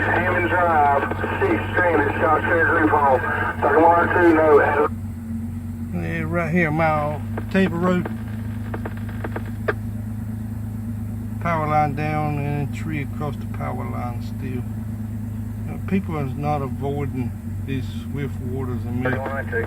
Hammond Drive, 6th Street, Scott Treasury Hall. Talking 102, no. Yeah, right here, mile Table Road. Power line down and a tree across the power line still. People is not avoiding these swift waters and everything.